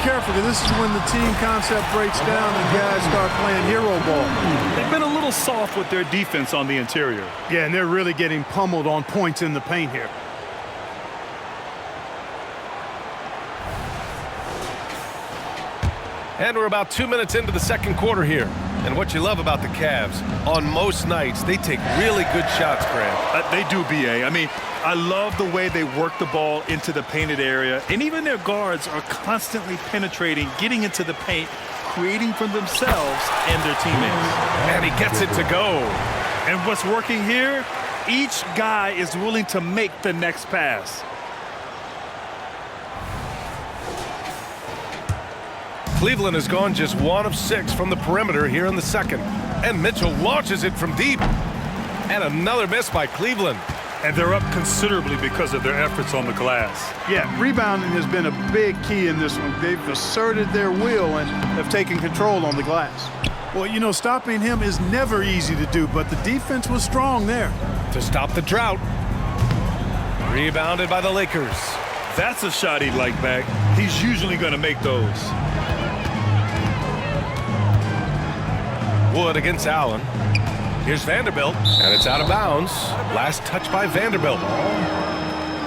careful, because this is when the team concept breaks down and guys start playing hero ball. They've been a little soft with their defense on the interior. Yeah, and they're really getting pummeled on points in the paint here. And we're about 2 minutes into the second quarter here. And what you love about the Cavs, on most nights, they take really good shots, Grant. They do, B.A. I mean, I love the way they work the ball into the painted area. And even their guards are constantly penetrating, getting into the paint, creating for themselves and their teammates. And he gets it to go. And what's working here, each guy is willing to make the next pass. Cleveland has gone just 1 of 6 from the perimeter here in the second. And Mitchell launches it from deep. And another miss by Cleveland. And they're up considerably because of their efforts on the glass. Yeah, rebounding has been a big key in this one. They've asserted their will and have taken control on the glass. Well, you know, stopping him is never easy to do, but the defense was strong there. To stop the drought. Rebounded by the Lakers. That's a shot he'd like back. He's usually going to make those. Wood against Allen. Here's Vanderbilt, and it's out of bounds. Last touch by Vanderbilt.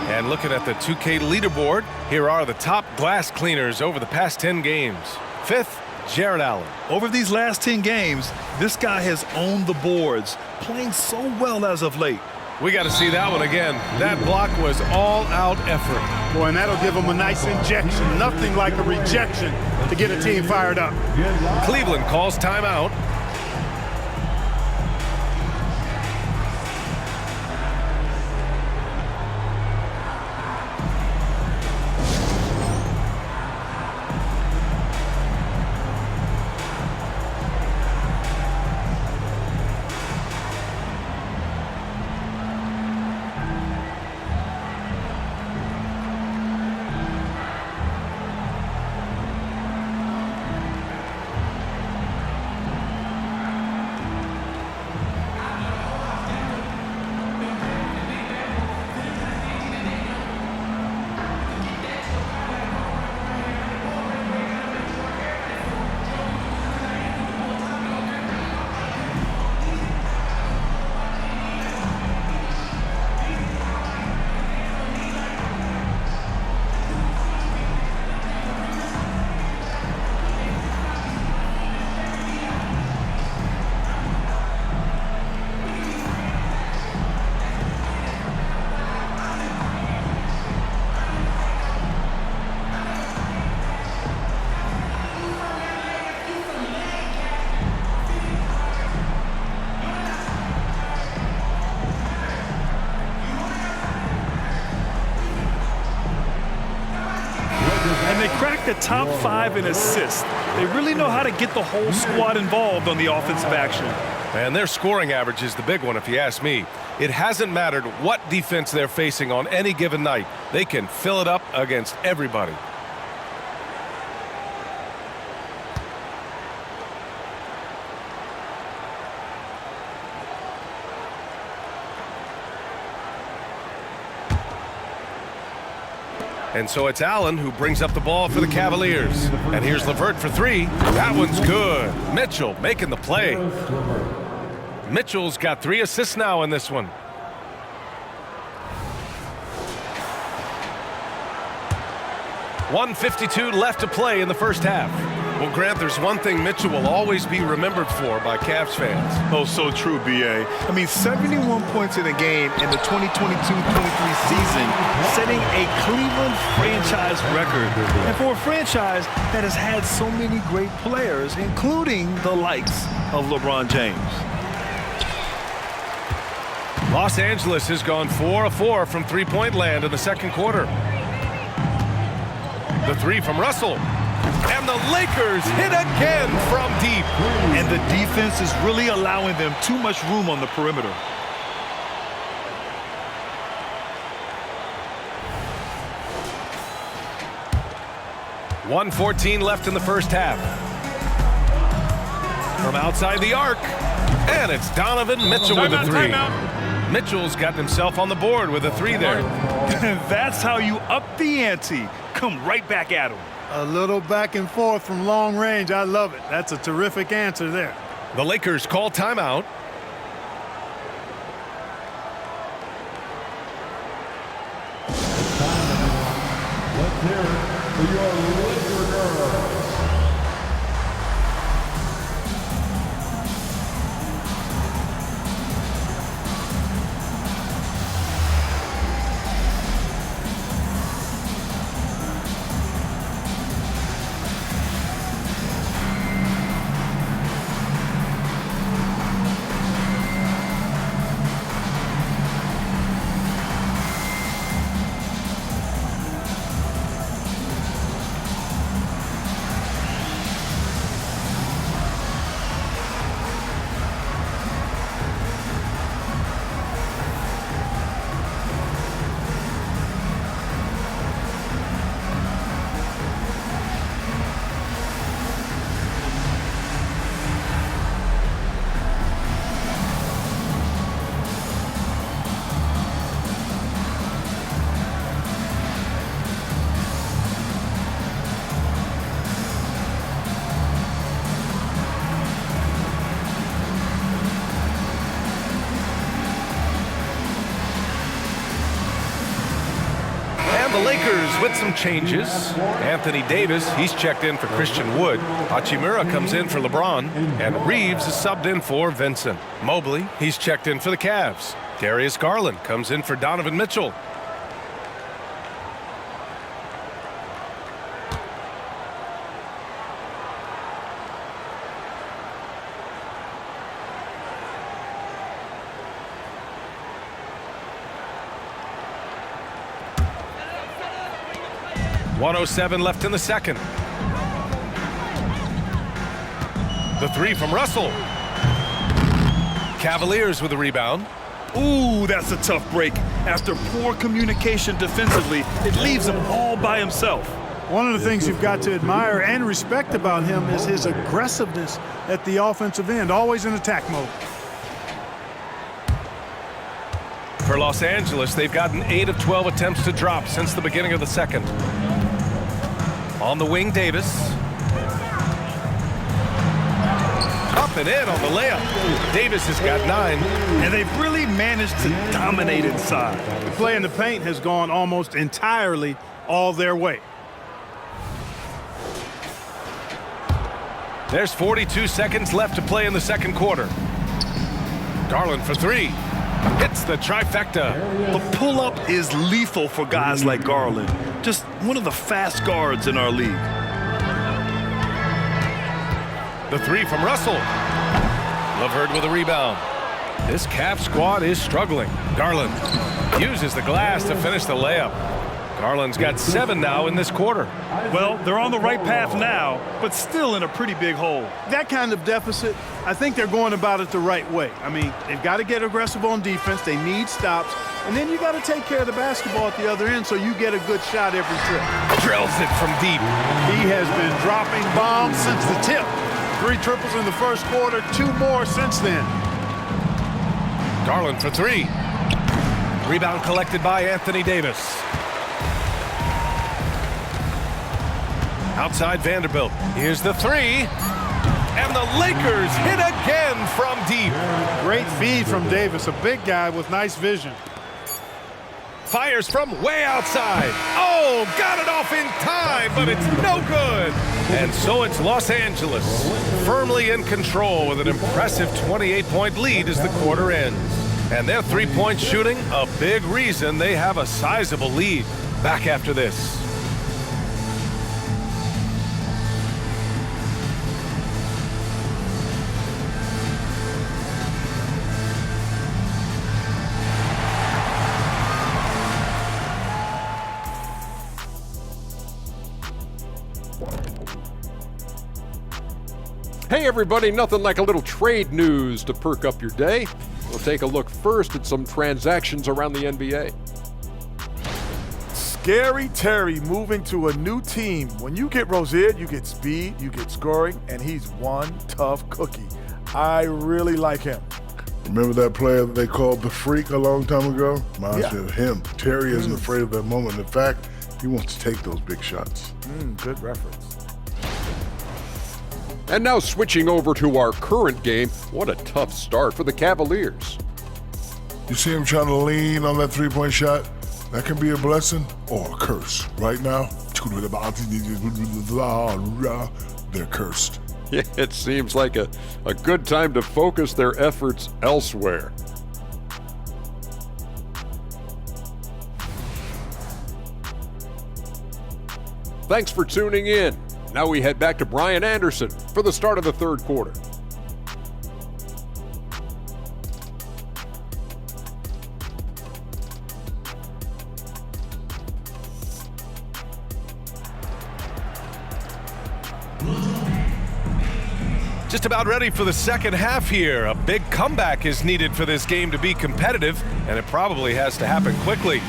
And looking at the 2K leaderboard, here are the top glass cleaners over the past 10 games. 5th, Jared Allen. Over these last 10 games, this guy has owned the boards, playing so well as of late. We got to see that one again. That block was all-out effort. Boy, and that'll give them a nice injection. Nothing like a rejection to get a team fired up. Cleveland calls timeout. And they cracked the top 5 in assists. They really know how to get the whole squad involved on the offensive action. And their scoring average is the big one, if you ask me. It hasn't mattered what defense they're facing on any given night. They can fill it up against everybody. And so it's Allen who brings up the ball for the Cavaliers. And here's LeVert for 3. That one's good. Mitchell making the play. Mitchell's got 3 assists now in this one. .152 left to play in the first half. Well, Grant, there's one thing Mitchell will always be remembered for by Cavs fans. Oh, so true, B.A. I mean, 71 points in a game in the 2022-23 season, setting a Cleveland franchise record. And for a franchise that has had so many great players, including the likes of LeBron James. Los Angeles has gone 4 of 4 from three-point land in the second quarter. The 3 from Russell. And the Lakers hit again from deep. And the defense is really allowing them too much room on the perimeter. .114 left in the first half. From outside the arc. And it's Donovan Mitchell with a 3. Mitchell's got himself on the board with a 3 there. That's how you up the ante. Come right back at him. A little back and forth from long range. I love it. That's a terrific answer there. The Lakers call timeout. Let's hear it for your Laker girls. The Lakers with some changes. Anthony Davis, he's checked in for Christian Wood. Hachimura comes in for LeBron. And Reeves is subbed in for Vincent. Mobley, he's checked in for the Cavs. Darius Garland comes in for Donovan Mitchell. .107 left in the second. The three from Russell. Cavaliers with a rebound. Ooh, that's a tough break. After poor communication defensively, it leaves him all by himself. One of the things you've got to admire and respect about him is his aggressiveness at the offensive end, always in attack mode. For Los Angeles, they've gotten 8 of 12 attempts to drop since the beginning of the second. On the wing, Davis. Up and in on the layup. Davis has got 9. And they've really managed to dominate inside. The play in the paint has gone almost entirely all their way. There's 42 seconds left to play in the second quarter. Garland for 3. Hits the trifecta. The pull-up is lethal for guys like Garland. Just one of the fast guards in our league. The 3 from Russell. LeVert with a rebound. This Cavs squad is struggling. Garland uses the glass to finish the layup. Garland's got 7 now in this quarter. Well, they're on the right path now, but still in a pretty big hole. That kind of deficit, I think they're going about it the right way. I mean, they've got to get aggressive on defense. They need stops. And then you got to take care of the basketball at the other end so you get a good shot every trip. Drills it from deep. He has been dropping bombs since the tip. 3 triples in the first quarter, 2 more since then. Garland for 3. Rebound collected by Anthony Davis. Outside Vanderbilt. Here's the 3. And the Lakers hit again from deep. Great feed from Davis, a big guy with nice vision. Fires from way outside. Oh, got it off in time, but it's no good. And so it's Los Angeles, firmly in control with an impressive 28-point lead as the quarter ends. And their three-point shooting, a big reason they have a sizable lead. Back after this. Hey everybody, nothing like a little trade news to perk up your day. We'll take a look first at some transactions around the NBA. Scary Terry moving to a new team. When you get Rozier, you get speed, you get scoring, and he's one tough cookie. I really like him. Remember that player they called the Freak a long time ago? Reminds me of him. Terry isn't afraid of that moment. In fact, He wants to take those big shots. Good reference. And now switching over to our current game, what a tough start for the Cavaliers. You see him trying to lean on that three-point shot? That can be a blessing or a curse. Right now, they're cursed. Yeah, it seems like a good time to focus their efforts elsewhere. Thanks for tuning in. Now we head back to Brian Anderson for the start of the third quarter. Just about ready for the second half here. A big comeback is needed for this game to be competitive, and it probably has to happen quickly.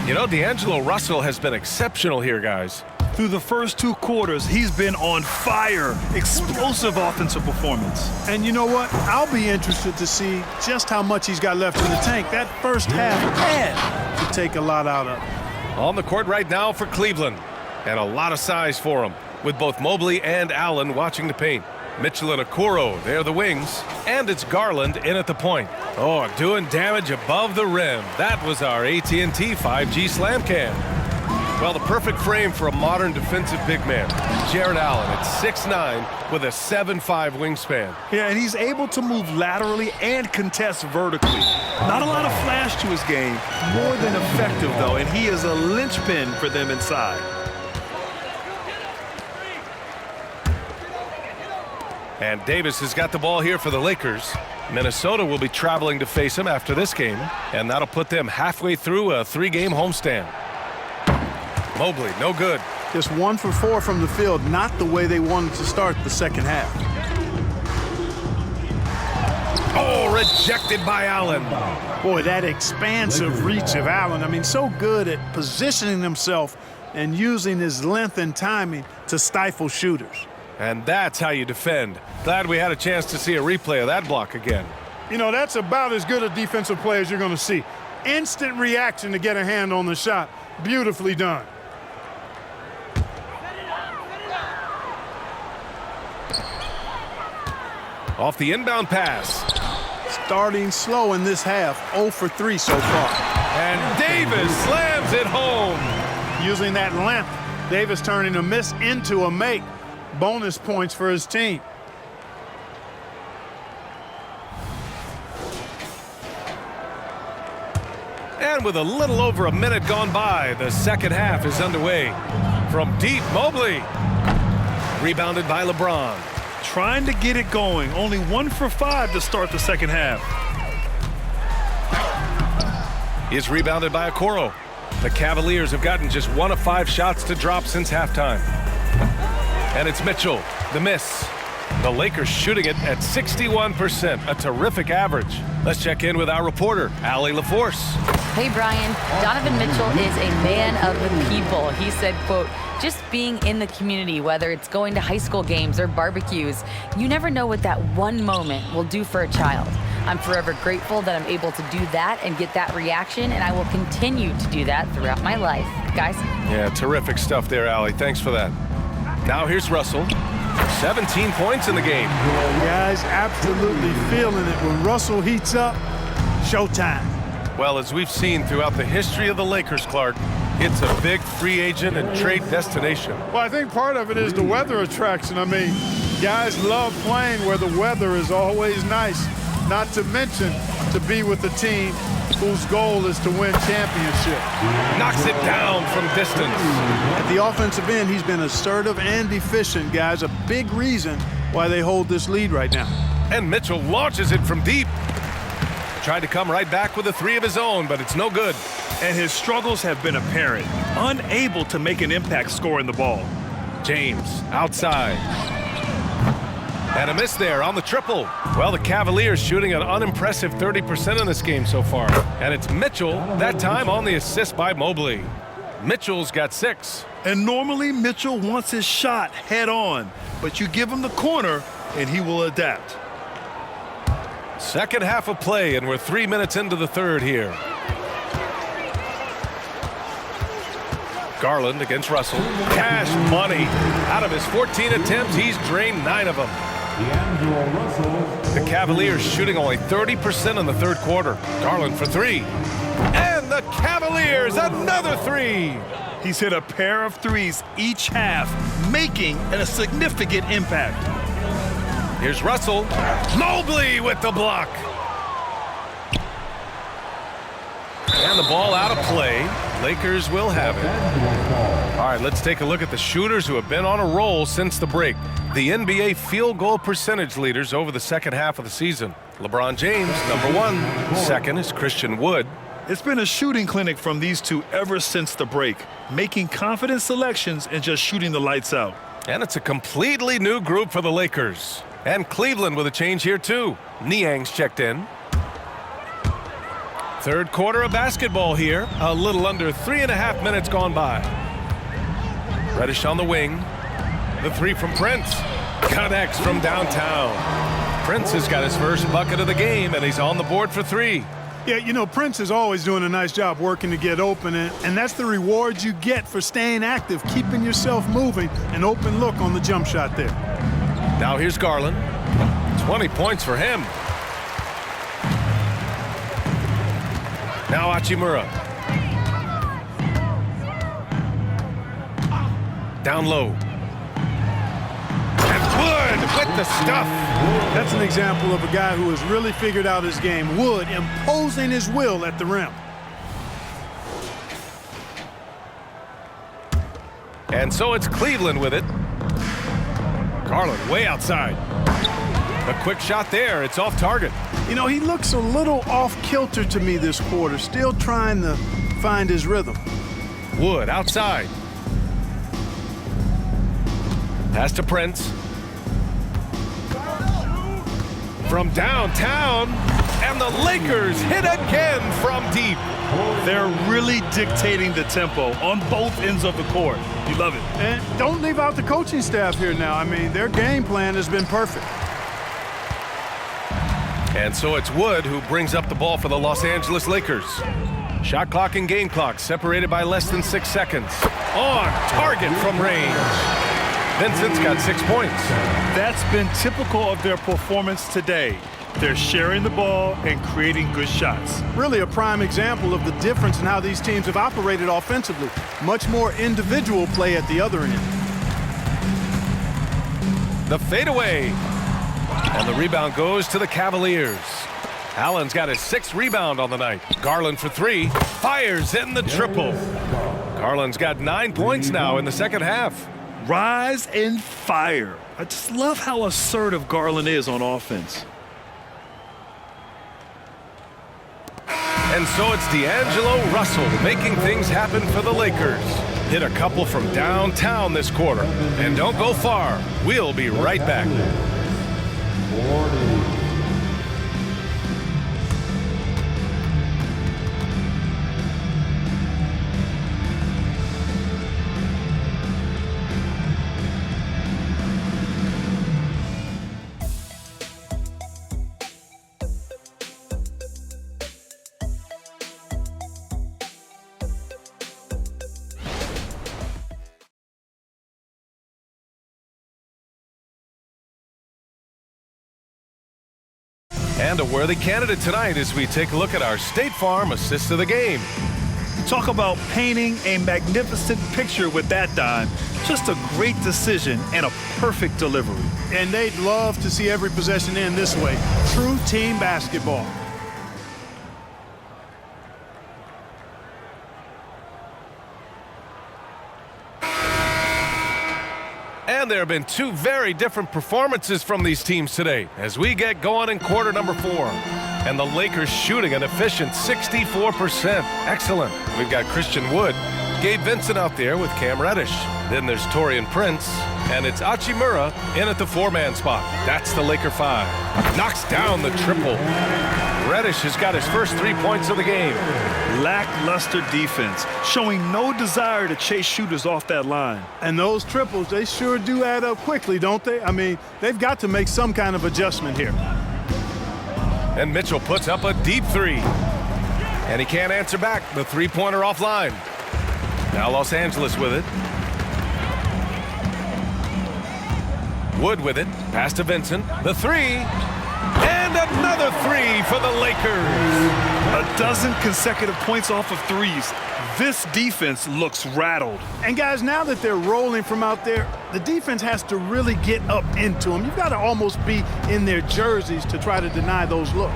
You know, D'Angelo Russell has been exceptional here, guys. Through the first 2 quarters, he's been on fire. Explosive offensive performance. And you know what? I'll be interested to see just how much he's got left in the tank. That first half had to take a lot out of it. On the court right now for Cleveland, and a lot of size for him, with both Mobley and Allen watching the paint. Mitchell and Okoro, they're the wings, and it's Garland in at the point. Oh, doing damage above the rim. That was our AT&T 5G Slam Cam. Well, the perfect frame for a modern defensive big man. Jarrett Allen at 6'9" with a 7'5" wingspan. Yeah, and he's able to move laterally and contest vertically. Not a lot of flash to his game, more than effective, though, and he is a linchpin for them inside. And Davis has got the ball here for the Lakers. Minnesota will be traveling to face him after this game, and that'll put them halfway through a 3-game homestand. Mobley, no good. Just 1 for 4 from the field, not the way they wanted to start the second half. Oh, rejected by Allen. Boy, that expansive reach of Allen. I mean, so good at positioning himself and using his length and timing to stifle shooters. And that's how you defend. Glad we had a chance to see a replay of that block again. You know, that's about as good a defensive play as you're going to see. Instant reaction to get a hand on the shot. Beautifully done. Off the inbound pass. Starting slow in this half, 0 for 3 so far. And Davis slams it home. Using that length, Davis turning a miss into a make. Bonus points for his team. And with a little over a minute gone by, the second half is underway. From deep, Mobley. Rebounded by LeBron. Trying to get it going. Only 1 for 5 to start the second half. Is rebounded by Okoro. The Cavaliers have gotten just 1 of 5 shots to drop since halftime. And it's Mitchell, the miss. The Lakers shooting it at 61%, a terrific average. Let's check in with our reporter, Allie LaForce. Hey, Brian. Donovan Mitchell is a man of the people. He said, quote, just being in the community, whether it's going to high school games or barbecues, you never know what that one moment will do for a child. I'm forever grateful that I'm able to do that and get that reaction, and I will continue to do that throughout my life. Guys? Yeah, terrific stuff there, Allie. Thanks for that. Now here's Russell. 17 points in the game. Guys absolutely feeling it. When Russell heats up, showtime. Well, as we've seen throughout the history of the Lakers, Clark, it's a big free agent and trade destination. Well, I think part of it is the weather attraction. I mean, guys love playing where the weather is always nice. Not to mention to be with the team whose goal is to win championship. Knocks it down from distance. At the offensive end, he's been assertive and efficient, guys. A big reason why they hold this lead right now. And Mitchell launches it from deep. Tried to come right back with a 3 of his own, but it's no good. And his struggles have been apparent. Unable to make an impact scoring the ball. James outside. And a miss there on the triple. Well, the Cavaliers shooting an unimpressive 30% in this game so far. And it's Mitchell, that time on the assist by Mobley. Mitchell's got 6. And normally Mitchell wants his shot head on, but you give him the corner and he will adapt. Second half of play, and we're 3 minutes into the third here. Garland against Russell. Cash money. Out of his 14 attempts, he's drained 9 of them. D'Angelo Russell. The Cavaliers shooting only 30% in the third quarter. Garland for 3. And the Cavaliers, another 3. He's hit a pair of threes each half, making a significant impact. Here's Russell. Mobley with the block. And the ball out of play. Lakers will have it. All right, let's take a look at the shooters who have been on a roll since the break. The NBA field goal percentage leaders over the second half of the season. LeBron James, number 1. Second is Christian Wood. It's been a shooting clinic from these two ever since the break, making confident selections and just shooting the lights out. And it's a completely new group for the Lakers. And Cleveland with a change here too. Niang's checked in. Third quarter of basketball here. A little under 3.5 minutes gone by. Reddish on the wing. The 3 from Prince. Connects from downtown. Prince has got his first bucket of the game, and he's on the board for 3. Yeah, you know, Prince is always doing a nice job working to get open, and that's the reward you get for staying active, keeping yourself moving, an open look on the jump shot there. Now here's Garland. 20 points for him. Now Hachimura. Down low. And Wood with the stuff. That's an example of a guy who has really figured out his game. Wood imposing his will at the rim. And so it's Cleveland with it. Garland way outside. A quick shot there. It's off target. You know, he looks a little off kilter to me this quarter, still trying to find his rhythm. Wood outside. Pass to Prince. From downtown, and the Lakers hit again from deep. They're really dictating the tempo on both ends of the court. You love it. And don't leave out the coaching staff here now. I mean, their game plan has been perfect. And so it's Wood who brings up the ball for the Los Angeles Lakers. Shot clock and game clock separated by less than 6 seconds. On target from range. Vincent's got 6 points. That's been typical of their performance today. They're sharing the ball and creating good shots. Really a prime example of the difference in how these teams have operated offensively. Much more individual play at the other end. The fadeaway. And the rebound goes to the Cavaliers. Allen's got his 6th rebound on the night. Garland for 3. Fires in the triple. Garland's got 9 points now in the second half. Rise and fire. I just love how assertive Garland is on offense. And so it's D'Angelo Russell making things happen for the Lakers. Hit a couple from downtown this quarter. And don't go far. We'll be right back. And a worthy candidate tonight as we take a look at our State Farm assist of the game. Talk about painting a magnificent picture with that dime. Just a great decision and a perfect delivery. And they'd love to see every possession end this way. True team basketball. And there have been 2 very different performances from these teams today as we get going in quarter number 4. And the Lakers shooting an efficient 64%. Excellent. We've got Christian Wood, Gabe Vincent out there with Cam Reddish. Then there's Taurean Prince, and it's Hachimura in at the 4-man spot. That's the Laker 5. Knocks down the triple. Reddish has got his first 3 points of the game. Lackluster defense, showing no desire to chase shooters off that line. And those triples, they sure do add up quickly, don't they? I mean, they've got to make some kind of adjustment here. And Mitchell puts up a deep 3. And he can't answer back. The 3-pointer offline. Now Los Angeles with it. Wood with it. Pass to Vincent. The three. And another three for the Lakers. A dozen consecutive points off of threes. This defense looks rattled. And guys, now that they're rolling from out there, the defense has to really get up into them. You've got to almost be in their jerseys to try to deny those looks.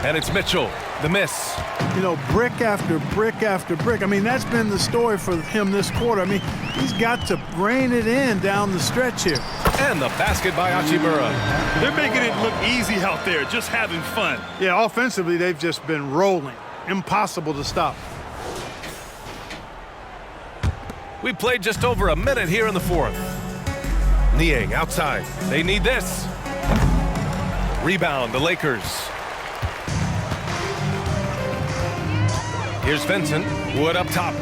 And it's Mitchell, the miss. You know, brick after brick after brick. I mean, that's been the story for him this quarter. I mean, he's got to rein it in down the stretch here. And the basket by Hachimura. They're making it look easy out there, just having fun. Yeah, offensively, they've just been rolling. Impossible to stop. We played just over a minute here in the fourth. Niang outside. They need this. Rebound, the Lakers. Here's Vincent. Wood up top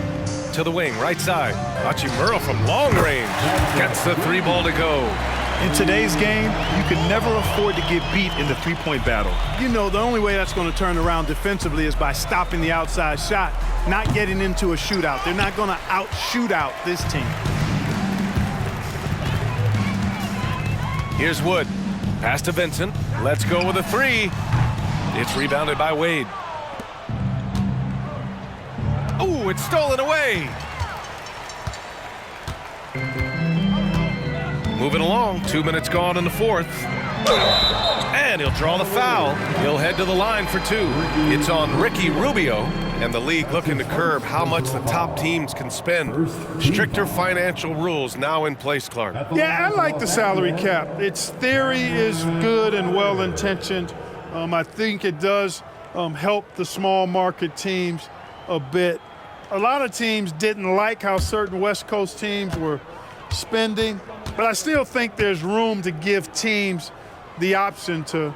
to the wing, right side. Hachimura from long range gets the three ball to go. In today's game, you can never afford to get beat in the three-point battle. You know, the only way that's going to turn around defensively is by stopping the outside shot, not getting into a shootout. They're not going to out-shoot out this team. Here's Wood. Pass to Vincent. Let's go with a three. It's rebounded by Wade. Oh, it's stolen away. Moving along, 2 minutes gone in the fourth. And he'll draw the foul. He'll head to the line for two. It's on Ricky Rubio, and the league looking to curb how much the top teams can spend. Stricter financial rules now in place, Clark. Yeah, I like the salary cap. Its theory is good and well-intentioned. I think it does help the small market teams a bit. A lot of teams didn't like how certain West Coast teams were spending, but I still think there's room to give teams the option to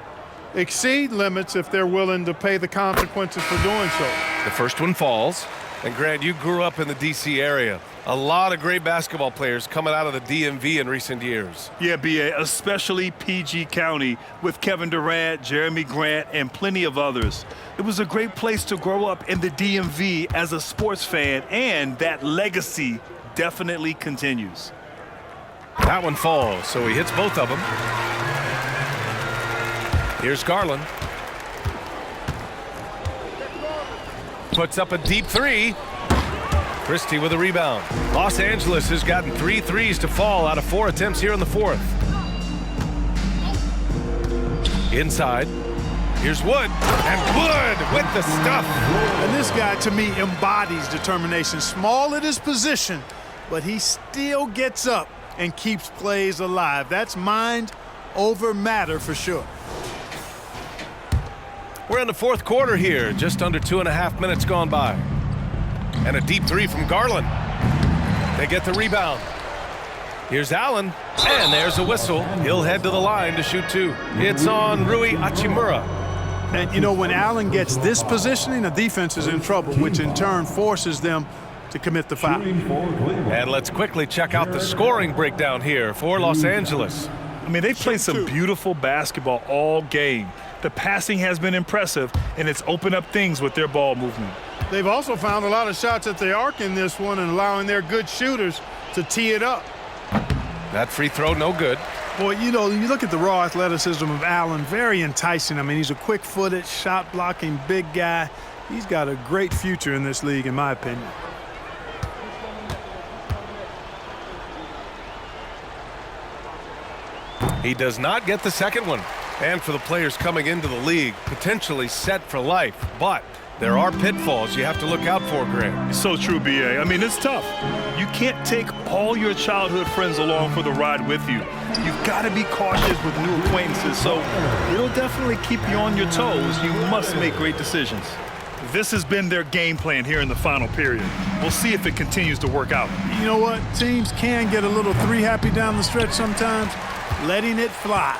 exceed limits if they're willing to pay the consequences for doing so. The first one falls. And Grant, you grew up in the D.C. area. A lot of great basketball players coming out of the DMV in recent years. Yeah, B.A., especially PG County with Kevin Durant, Jeremy Grant, and plenty of others. It was a great place to grow up in the DMV as a sports fan, and that legacy definitely continues. That one falls, so he hits both of them. Here's Garland. Puts up a deep three. Christie with a rebound. Los Angeles has gotten 3 threes to fall out of 4 attempts here in the fourth. Inside. Here's Wood. And Wood with the stuff. And this guy, to me, embodies determination. Small at his position, but he still gets up and keeps plays alive. That's mind over matter for sure. We're in the fourth quarter here. Just under 2.5 minutes gone by. And a deep three from Garland. They get the rebound. Here's Allen. And there's a whistle. He'll head to the line to shoot two. It's on Rui Hachimura. And, you know, when Allen gets this positioning, the defense is in trouble, which in turn forces them to commit the foul. And let's quickly check out the scoring breakdown here for Los Angeles. I mean, they've played some beautiful basketball all game. The passing has been impressive, and it's opened up things with their ball movement. They've also found a lot of shots at the arc in this one and allowing their good shooters to tee it up. That free throw, no good. Boy, you know, you look at the raw athleticism of Allen, very enticing. I mean, he's a quick-footed, shot-blocking big guy. He's got a great future in this league, in my opinion. He does not get the second one. And for the players coming into the league, potentially set for life. But there are pitfalls you have to look out for, Grant. So true, B.A. I mean, it's tough. You can't take all your childhood friends along for the ride with you. You've got to be cautious with new acquaintances, so it'll definitely keep you on your toes. You must make great decisions. This has been their game plan here in the final period. We'll see if it continues to work out. You know what? Teams can get a little three-happy down the stretch sometimes, letting it fly.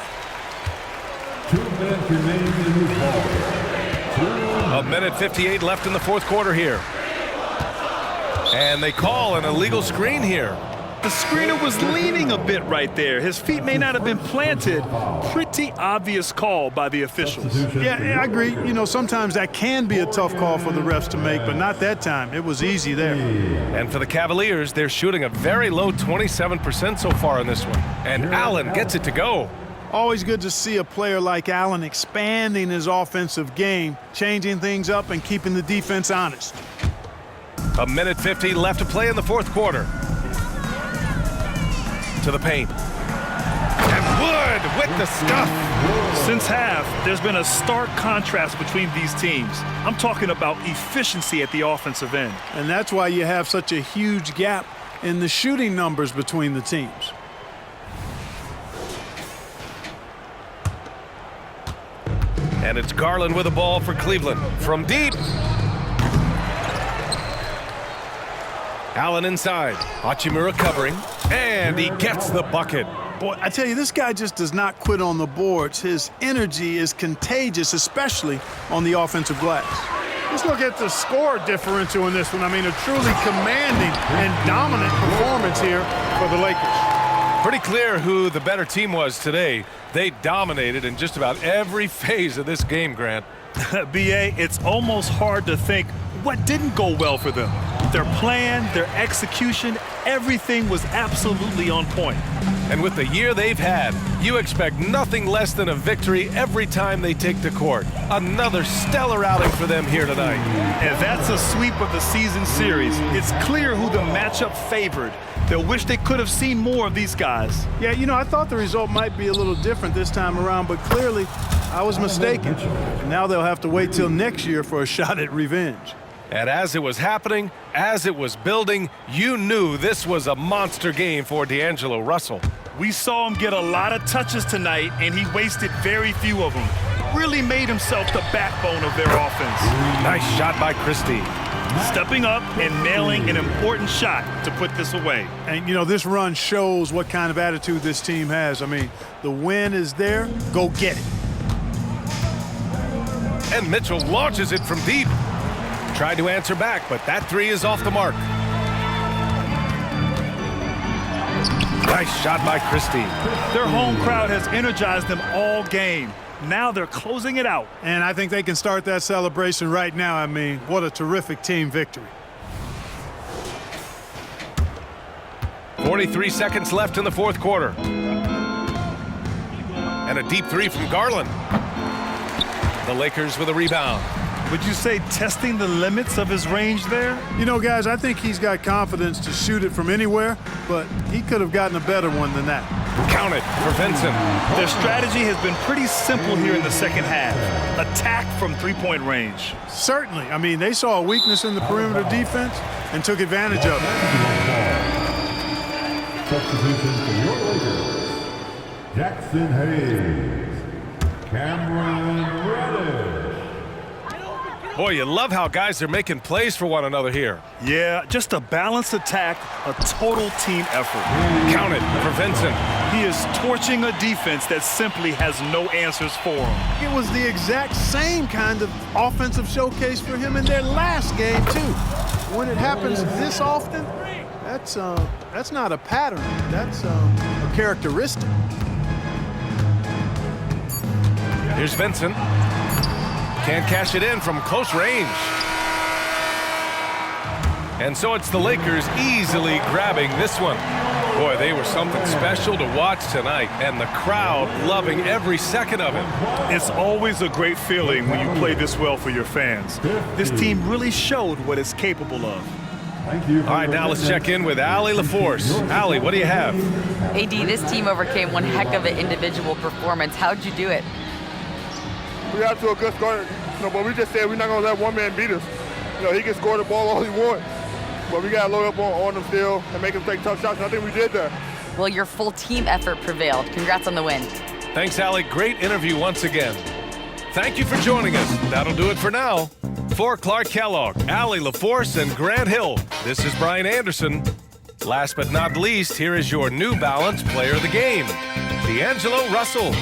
2 minutes remaining in the ball. 1:58 left in the fourth quarter here. And they call an illegal screen here. the screener was leaning a bit right there. His feet may not have been planted. Pretty obvious call by the officials. Yeah, I agree. You know, sometimes that can be a tough call for the refs to make, but not that time. It was easy there. And for the Cavaliers, they're shooting a very low 27% so far in this one. And Allen gets it to go. Always good to see a player like Allen expanding his offensive game, changing things up and keeping the defense honest. A minute 50 left to play in the fourth quarter. To the paint. And Wood with the stuff. Since half, there's been a stark contrast between these teams. I'm talking about efficiency at the offensive end. And that's why you have such a huge gap in the shooting numbers between the teams. And it's Garland with the ball for Cleveland. From deep. Allen inside. Hachimura covering. And he gets the bucket. Boy, I tell you, this guy just does not quit on the boards. His energy is contagious, especially on the offensive glass. Let's look at the score differential in this one. I mean, a truly commanding and dominant performance here for the Lakers. Pretty clear who the better team was today. They dominated in just about every phase of this game, Grant. B.A., it's almost hard to think what didn't go well for them. Their plan, their execution, everything was absolutely on point. And with the year they've had, you expect nothing less than a victory every time they take the court. Another stellar outing for them here tonight. And that's a sweep of the season series. It's clear who the matchup favored. They'll wish they could have seen more of these guys. Yeah, you know, I thought the result might be a little different this time around, but clearly I was mistaken. Now they'll have to wait till next year for a shot at revenge. And as it was happening, as it was building, you knew this was a monster game for D'Angelo Russell. We saw him get a lot of touches tonight, and he wasted very few of them. Really made himself the backbone of their offense. Nice shot by Christie. Stepping up and nailing an important shot to put this away. And, you know, this run shows what kind of attitude this team has. I mean, the win is there. Go get it. And Mitchell launches it from deep. Tried to answer back, but that three is off the mark. Nice shot by Christie. Their home crowd has energized them all game. Now they're closing it out. And I think they can start that celebration right now. I mean, what a terrific team victory. 43 seconds left in the fourth quarter. And a deep three from Garland. The Lakers with a rebound. Would you say testing the limits of his range there? You know, guys, I think he's got confidence to shoot it from anywhere, but he could have gotten a better one than that. Count it for Vincent. Their strategy has been pretty simple here in the second half. Attack from three-point range. Certainly. I mean, they saw a weakness in the perimeter defense and took advantage of it. Substitution for your Lakers. Jackson Hayes. Cameron Reddish. Boy, you love how guys are making plays for one another here. Yeah, just a balanced attack, a total team effort. Count it for Vincent. He is torching a defense that simply has no answers for him. It was the exact same kind of offensive showcase for him in their last game, too. When it happens this often, that's not a pattern. That's a characteristic. Here's Vincent. Can't cash it in from close range. And so it's the Lakers easily grabbing this one. Boy, they were something special to watch tonight, and the crowd loving every second of it. It's always a great feeling when you play this well for your fans. This team really showed what it's capable of. Thank you. All right, now let's check in with Allie LaForce. Allie, what do you have? AD, this team overcame one heck of an individual performance. How'd you do it? We got to a good start, but we just said we're not going to let one man beat us. He can score the ball all he wants, but we got to load up on the field and make him take tough shots, and I think we did that. Well, your full team effort prevailed. Congrats on the win. Thanks, Allie. Great interview once again. Thank you for joining us. That'll do it for now. For Clark Kellogg, Allie LaForce, and Grant Hill, this is Brian Anderson. Last but not least, here is your New Balance Player of the Game, D'Angelo Russell.